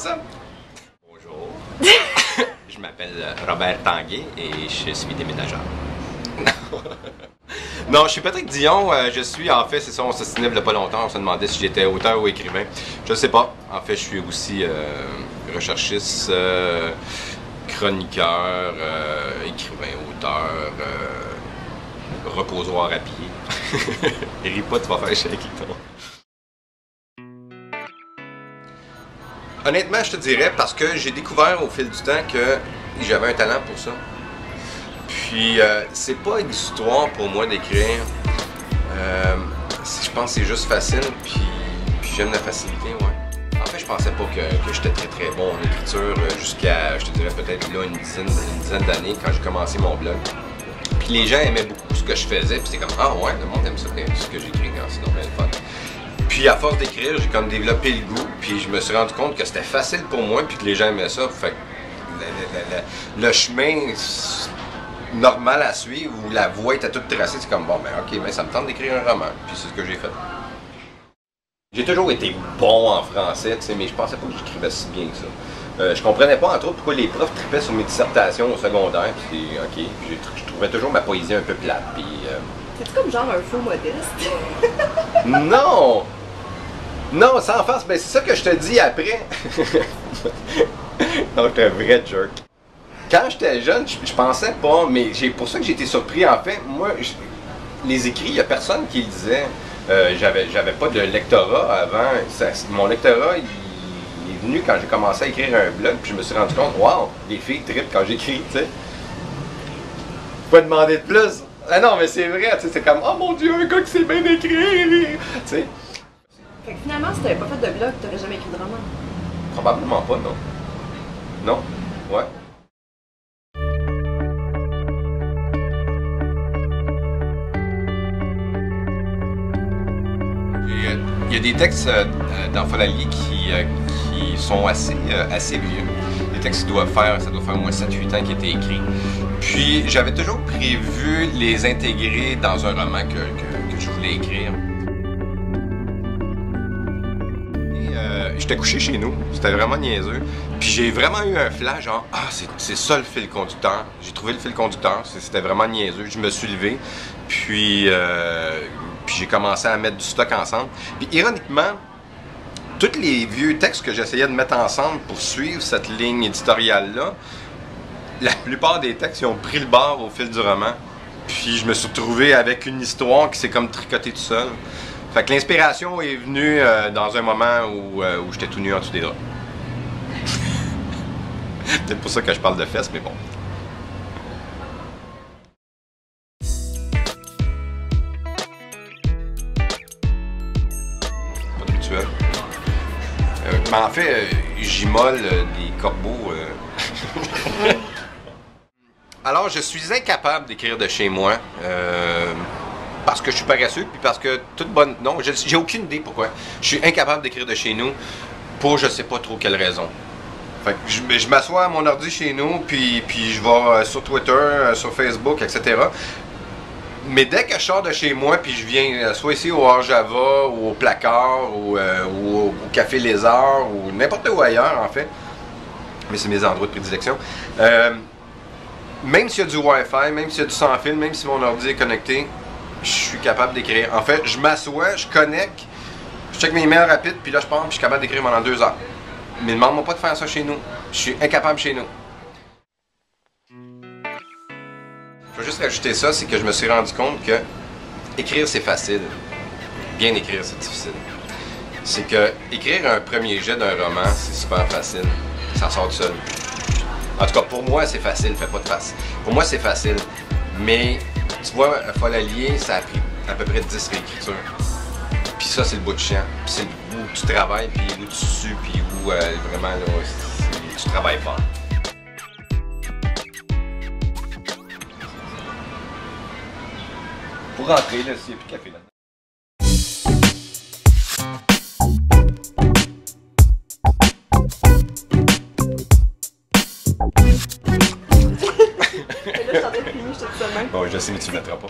ça? Bonjour. Je m'appelle Robert Tanguay et je suis déménageur. Non, je suis Patrick Dion. Je suis, en fait, c'est ça, on s'ostinait il y a pas longtemps. On se demandait si j'étais auteur ou écrivain. Je sais pas. En fait, je suis aussi recherchiste, chroniqueur, écrivain, auteur, reposoir à pied. Et ris pas, tu vas faire chier avec toi. Honnêtement, je te dirais, parce que j'ai découvert au fil du temps que j'avais un talent pour ça. Puis, c'est pas exutoire pour moi d'écrire. Je pense que c'est juste facile, puis j'aime la facilité, ouais. En fait, je pensais pas que j'étais très bon en écriture jusqu'à, je te dirais peut-être là, une dizaine d'années quand j'ai commencé mon blog. Puis les gens aimaient beaucoup ce que je faisais, puis c'était comme, ah ouais, le monde aime ça, ce que j'écris, c'est normal le fun. Puis à force d'écrire, j'ai comme développé le goût, puis je me suis rendu compte que c'était facile pour moi, puis que les gens aimaient ça. Fait que le chemin normal à suivre, où la voie était toute tracée, c'est comme, bon, ben ok, mais ça me tente d'écrire un roman, puis c'est ce que j'ai fait. J'ai toujours été bon en français, tu sais, mais je pensais pas que j'écrivais si bien que ça. Je comprenais pas, entre autres, pourquoi les profs tripaient sur mes dissertations au secondaire, puis ok, je trouvais toujours ma poésie un peu plate, puis... C'est-tu comme genre un faux modeste? Non! Non, sans farce, ben c'est ça que je te dis après. Non, j'étais un vrai jerk. Quand j'étais jeune, je pensais pas, mais pour ça que j'ai été surpris. En fait, moi, les écrits, il n'y a personne qui le disait. J'avais pas de lectorat avant. Mon lectorat, il est venu quand j'ai commencé à écrire un blog, puis je me suis rendu compte, waouh, les filles trippent quand j'écris, tu sais. Pas demander de plus. Ah non, mais c'est vrai, tu sais, c'est comme, oh mon Dieu, un gars qui sait bien écrire, tu sais. Fait que finalement, si t'avais pas fait de blog, t'aurais jamais écrit de roman. Probablement pas, non. Non? Ouais. Il y a des textes dans Folalier qui sont assez vieux. Des textes ça doit faire au moins 7-8 ans qui étaient écrits. Puis j'avais toujours prévu les intégrer dans un roman que je voulais écrire. J'étais couché chez nous, c'était vraiment niaiseux. Puis j'ai vraiment eu un flash, genre, ah, c'est ça le fil conducteur. J'ai trouvé le fil conducteur, c'était vraiment niaiseux. Je me suis levé, puis j'ai commencé à mettre du stock ensemble. Puis ironiquement, tous les vieux textes que j'essayais de mettre ensemble pour suivre cette ligne éditoriale-là, la plupart des textes, ils ont pris le bord au fil du roman. Puis je me suis retrouvé avec une histoire qui s'est comme tricotée tout seul. Fait que l'inspiration est venue dans un moment où j'étais tout nu en dessous des draps. Peut-être pour ça que je parle de fesses, mais bon. Pas habituel. Mais en fait, j'immole des corbeaux. Alors, je suis incapable d'écrire de chez moi. Parce que je suis paresseux, puis parce que toute bonne... Non, j'ai aucune idée pourquoi. Je suis incapable d'écrire de chez nous pour je sais pas trop quelle raison. Fait que je m'assois à mon ordi chez nous, puis je vais sur Twitter, sur Facebook, etc. Mais dès que je sors de chez moi, puis je viens soit ici au Java, ou au Placard, ou au Café Lézard, ou n'importe où ailleurs, en fait. Mais c'est mes endroits de prédilection. Même s'il y a du Wi-Fi, même s'il y a du sans-fil, même si mon ordi est connecté, je suis capable d'écrire. En fait, je m'assois, je connecte, je check mes emails rapides, puis là je pars, puis je suis capable d'écrire pendant 2 heures. Mais demande-moi pas de faire ça chez nous. Je suis incapable chez nous. Je veux juste rajouter ça, c'est que je me suis rendu compte que écrire c'est facile. Bien écrire c'est difficile. C'est que écrire un premier jet d'un roman, c'est super facile. Ça sort tout seul. En tout cas, pour moi, c'est facile. Fais pas de face. Pour moi, c'est facile. Mais tu vois, Folalier, ça a pris à peu près 10 réécritures. Puis ça, c'est le bout de chiant. Puis c'est le bout où tu travailles, puis où tu sues, puis où vraiment, là, tu travailles fort. Pour rentrer, là, s'il n'y a plus de café là. Là, je t'en ai fini, je te dis ça de même. Bon, je sais, mais tu ne le mettras pas.